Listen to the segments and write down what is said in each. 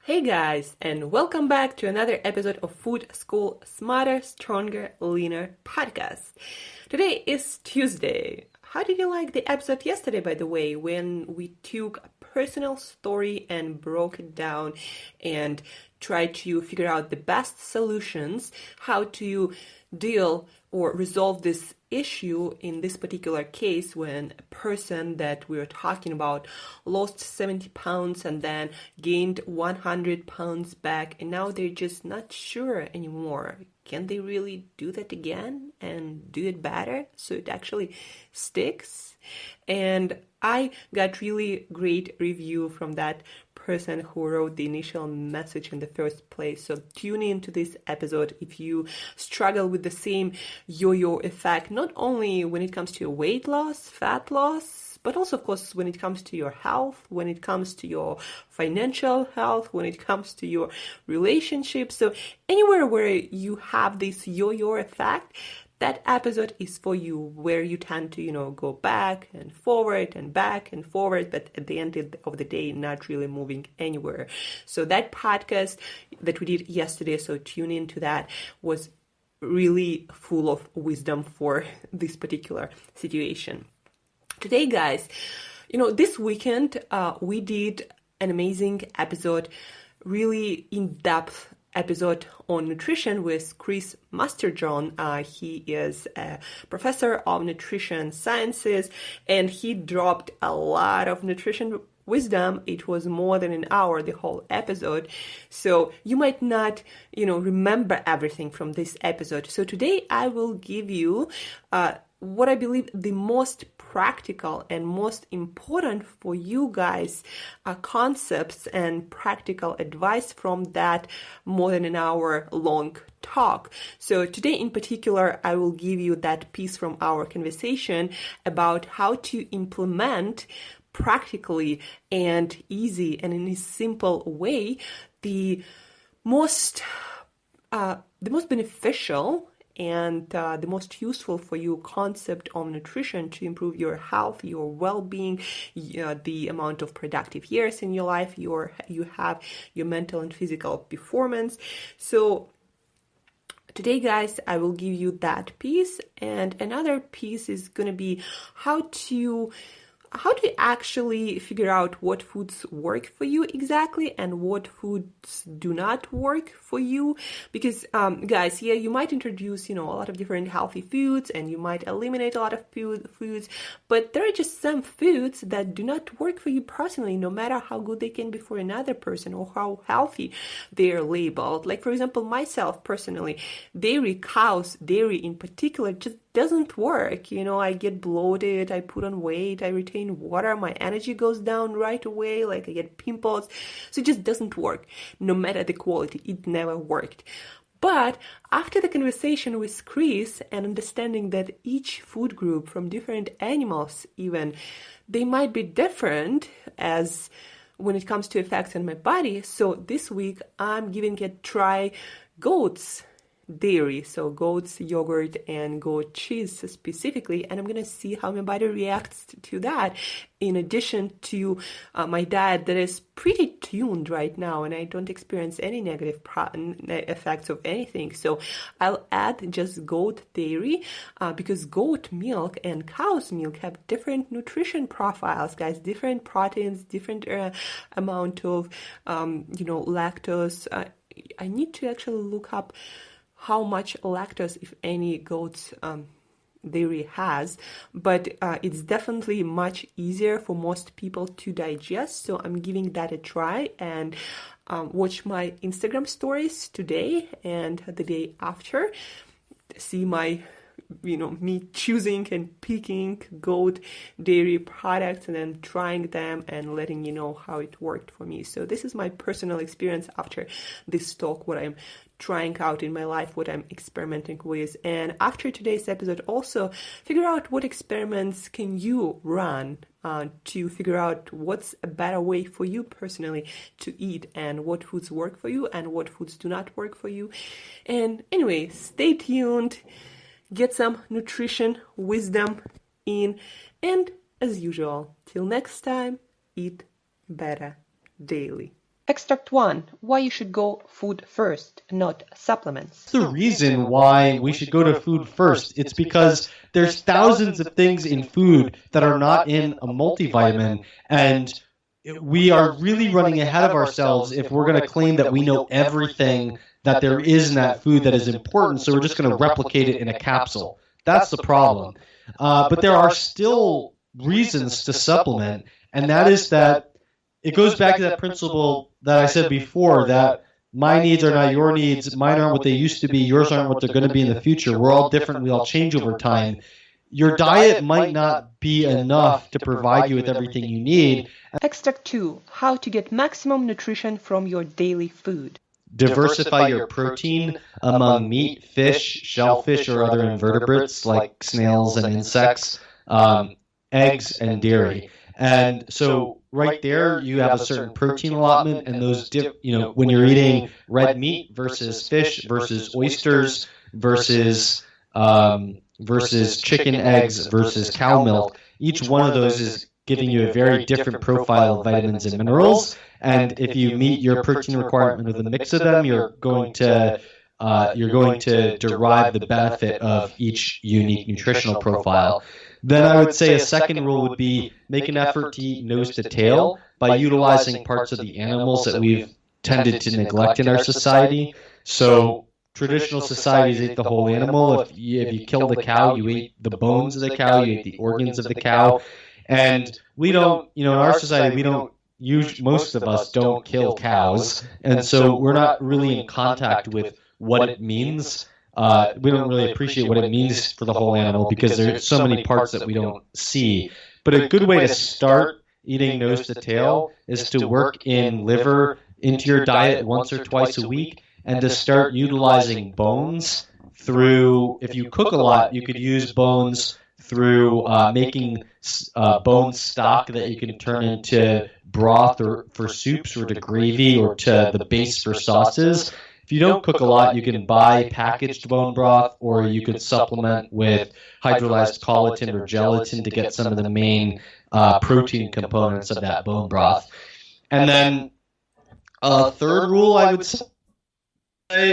Hey guys, and welcome back to another episode of Food School Smarter, Stronger, Leaner podcast. Today is Tuesday. How did you like the episode yesterday, by the way, when we took a personal story and broke it down and tried to figure out the best solutions, how to deal or resolve this issue in this particular case when a person that we were talking about lost 70 pounds and then gained 100 pounds back, and now they're just not sure anymore. Can they really do that again and do it better so it actually sticks? And I got really great review from that person who wrote the initial message in the first place. So tune into this episode if you struggle with the same yo-yo effect, not only when it comes to your weight loss, fat loss, but also, of course, when it comes to your health, when it comes to your financial health, when it comes to your relationships. So anywhere where you have this yo-yo effect, that episode is for you, where you tend to, go back and forward and back and forward, but at the end of the day, not really moving anywhere. So that podcast that we did yesterday, so tune into that, was really full of wisdom for this particular situation. Today, guys, this weekend, we did an amazing episode, really in-depth episode on nutrition with Chris Masterjohn. He is a professor of nutrition sciences, and he dropped a lot of nutrition wisdom. It was more than an hour, the whole episode. So you might not, remember everything from this episode. So today I will give you what I believe the most practical and most important for you guys concepts and practical advice from that more than an hour long talk. So today in particular, I will give you that piece from our conversation about how to implement practically and easy and in a simple way the most beneficial and the most useful for you concept of nutrition to improve your health, your well-being, the amount of productive years in your life you have, your mental and physical performance. So today, guys, I will give you that piece, and another piece is going to be how to actually figure out what foods work for you exactly and what foods do not work for you. Because guys, you might introduce a lot of different healthy foods and you might eliminate a lot of foods, but there are just some foods that do not work for you personally, no matter how good they can be for another person or how healthy they're labeled. Like, for example, myself personally, cows dairy in particular, just doesn't work. I get bloated, I put on weight, I retain water, my energy goes down right away, like I get pimples. So it just doesn't work. No matter the quality, it never worked. But after the conversation with Chris and understanding that each food group from different animals even, they might be different as when it comes to effects on my body. So this week I'm giving a try goat's dairy, so goat's yogurt and goat cheese specifically, and I'm gonna see how my body reacts to that, in addition to my diet that is pretty tuned right now and I don't experience any negative effects of anything. So I'll add just goat dairy because goat milk and cow's milk have different nutrition profiles, guys, different proteins, different amount of lactose. I need to actually look up how much lactose, if any, goat's dairy has, but it's definitely much easier for most people to digest. So I'm giving that a try, and watch my Instagram stories today and the day after. See my me choosing and picking goat dairy products and then trying them and letting you know how it worked for me. So this is my personal experience after this talk, what I'm trying out in my life, what I'm experimenting with. And after today's episode, also figure out what experiments can you run to figure out what's a better way for you personally to eat and what foods work for you and what foods do not work for you. And anyway, stay tuned. Get some nutrition wisdom in, and as usual, till next time, eat better daily. Extract 1. Why you should go food first, not supplements. The reason why we should go to food first, it's because there's thousands of things in food that are not in a multivitamin, and we are really running ahead of ourselves if we're going to claim that we know everything that there is in that food that is important, so we're just going to replicate it in a capsule. That's the problem. But there are still reasons to supplement, and that is that it goes back to that principle that I said before, that my needs are not your needs, mine aren't what they used to be, yours aren't what they're going to be in the future. We're all different, we all change over time. Your diet might not be enough to provide you with everything you need. Extract 2. How to get maximum nutrition from your daily food. Diversify your protein among meat, fish, shellfish, or other invertebrates like snails and insects, eggs, and dairy. And so right there, you have a certain protein allotment, and those, when you're eating red meat versus fish versus oysters versus chicken eggs versus cow milk, each one of those is giving you a very different profile of vitamins and minerals. And if you meet your protein requirement with a mix of them, you're going to derive the benefit of each unique nutritional profile. Then I would say a second rule would be make an effort to eat nose to tail by utilizing parts of the animals that we've tended to neglect in our society. So traditional societies ate the whole animal. If you killed a cow, you ate the bones of the cow, you ate the organs of the cow. And we don't, in our society, most of us don't kill cows. And so we're not really in contact with what it means. We don't really appreciate what it means for the whole animal because there's so many parts that we don't see. But a good way to start eating nose to tail is to work in liver into your diet once or twice a week, and to start utilizing bones through, if you cook a lot, you could use bones through making bone stock that you can turn into broth or for soups or to gravy or to the base for sauces. If you don't cook a lot, you can buy packaged bone broth, or you could supplement with hydrolyzed collagen or gelatin to get some of the main protein components of that bone broth. And then a third rule I would say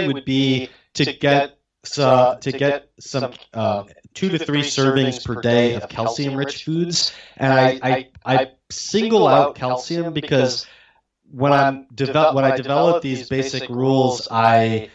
would be to get some 2 to 3 servings per day of calcium-rich foods. And I single out calcium because when I developed these basic rules, I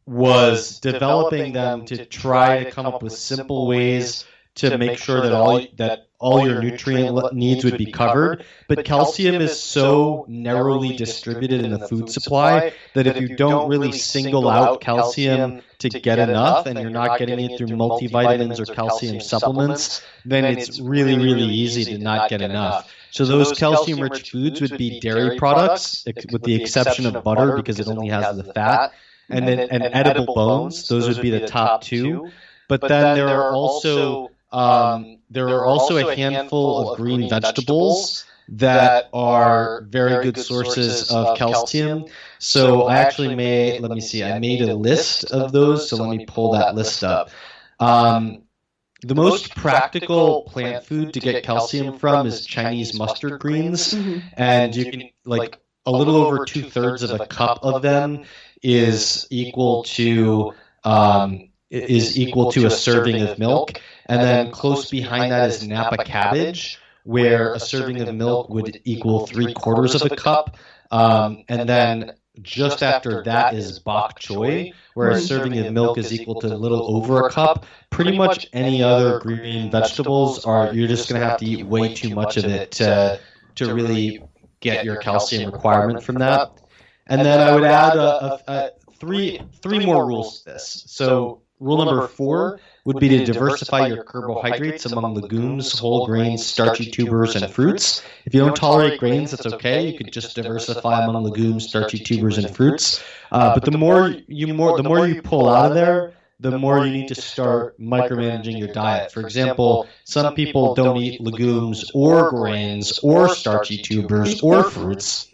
was developing them to try to come up with simple ways to make sure that all your nutrient needs would be covered. But calcium is so narrowly distributed in the food supply that if you don't really single out calcium to get enough, and you're not getting it through multivitamins or calcium supplements, then it's really, really easy to not get enough. So those calcium-rich foods would be dairy products, with the exception of butter because it only has the fat, and edible bones. Those would be the top 2. But then there are also a handful of green vegetables that are very good sources of calcium. So I actually made a list of those. So let me pull that list up. The most practical plant food to get calcium from is Chinese mustard greens, and you can a little over 2/3 of a cup of them is equal to a serving of milk, and then close behind that is Napa cabbage, where a serving of milk would equal 3/4 of a cup, and then just after that is bok choy, where a serving of milk is equal to a little over a cup. Pretty much any other green vegetables you're just going to have to eat way too much of it to really get your calcium requirement from that. And then I would add three more rules to this. So rule number 4 would be to diversify your carbohydrates among legumes, whole grains, starchy tubers, and fruits. If you don't tolerate grains, that's okay. You could just diversify among legumes, starchy tubers, and fruits. But the more you pull out of there, the more you need to start micromanaging your diet. For example, some people don't eat legumes or grains or starchy tubers or fruits.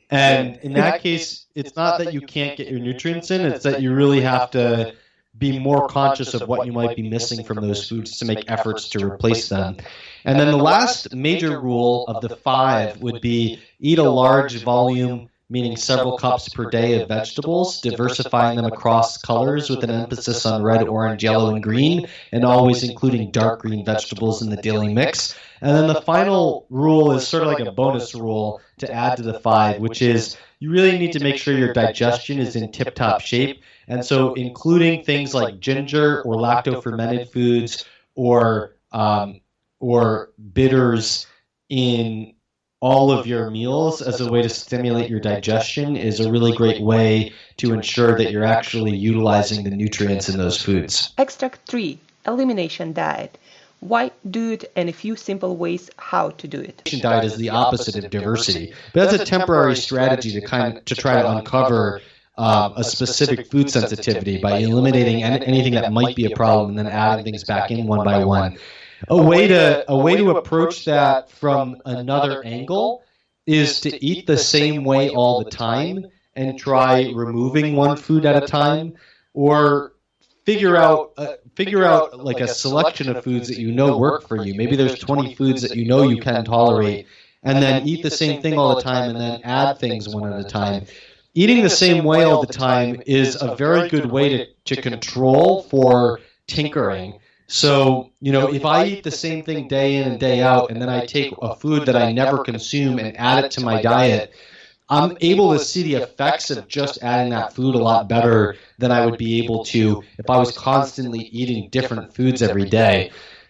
And in that case, it's not that you can't get your nutrients in, it's that you really have to be more conscious of what you might be missing from those foods to make efforts to replace them. And then the last major rule of the 5 would be eat a large volume meaning several cups per day of vegetables, diversifying them across colors with an emphasis on red, orange, yellow, and green, and always including dark green vegetables in the daily mix. And then the final rule is sort of like a bonus rule to add to the 5, which is you really need to make sure your digestion is in tip-top shape. And so including things like ginger or lacto-fermented foods or bitters in all of your meals as a way to stimulate your digestion is a really great way to ensure that you're actually utilizing the nutrients in those foods. Extract 3, elimination diet. Why do it and a few simple ways how to do it. Diet is the opposite of diversity, but that's a temporary strategy to try to uncover a specific food sensitivity by eliminating anything that might be a problem and then adding things back in one by one. A way to approach that from another angle is to eat the same way all the time and try removing one food at a time, or figure out like a selection of foods that you know work for you. Maybe there's 20 foods that you know you can tolerate, and then eat the same thing all the time and then add things one at a time. Eating the same way all the time is a very good way to control for tinkering. So, if I eat the same thing day in and day out, and then I take a food that I never consume and add it to my diet, I'm able to see the effects of just adding that food a lot better than I would be able to if I was constantly eating different foods every day.